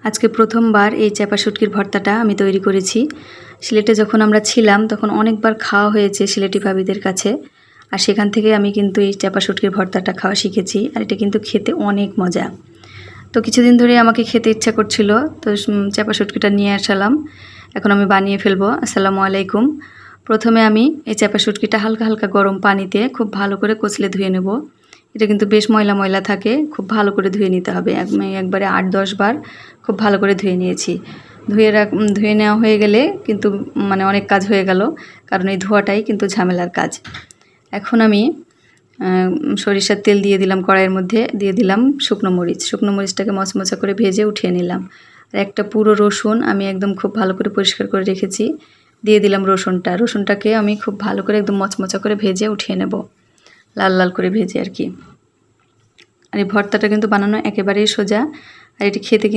আজকে প্রথমবার এই চাপা শুটকির ভর্তাটা আমি তৈরি করেছি। সিলেটে যখন আমরা ছিলাম তখন অনেকবার খাওয়া হয়েছে সিলেটি ভাবিদের কাছে, আর সেখান থেকে আমি কিন্তু এই চাপা শুটকির ভর্তাটা খাওয়া শিখেছি। আর এটা কিন্তু খেতে অনেক মজা। তো কিছুদিন ধরে আমাকে খেতে ইচ্ছা করছিল, তো চাপা শুটকিটা নিয়ে আসলাম। এখন আমি বানিয়ে ফেলবো। আসসালামু আলাইকুম। প্রথমে আমি এই চাপা শুটকিটা হালকা হালকা গরম পানিতে খুব ভালো করে কচলে ধুয়ে নেব। এটা কিন্তু বেশ ময়লা ময়লা থাকে, খুব ভালো করে ধুয়ে নিতে হবে। আমি একবারে 8-10 বার খুব ভালো করে ধুয়ে নিয়েছি। ধুয়ে নেওয়া হয়ে গেলে কিন্তু মানে অনেক কাজ হয়ে গেল, কারণ এই ধোয়াটাই কিন্তু ঝামেলার কাজ। এখন আমি সরিষার তেল দিয়ে দিলাম, কড়াইয়ের মধ্যে দিয়ে দিলাম শুকনো মরিচটাকে মচমচা করে ভেজে উঠিয়ে নিলাম। আর একটা পুরো রসুন আমি একদম খুব ভালো করে পরিষ্কার করে রেখেছি, দিয়ে দিলাম রসুনটাকে আমি খুব ভালো করে একদম মচমচা করে ভেজে উঠিয়ে নেব, লাল লাল করে ভেজে আর কি। আর এই ভর্তাটা কিন্তু বানানো একেবারেই সোজা, আর এটি খেতে কিন্তু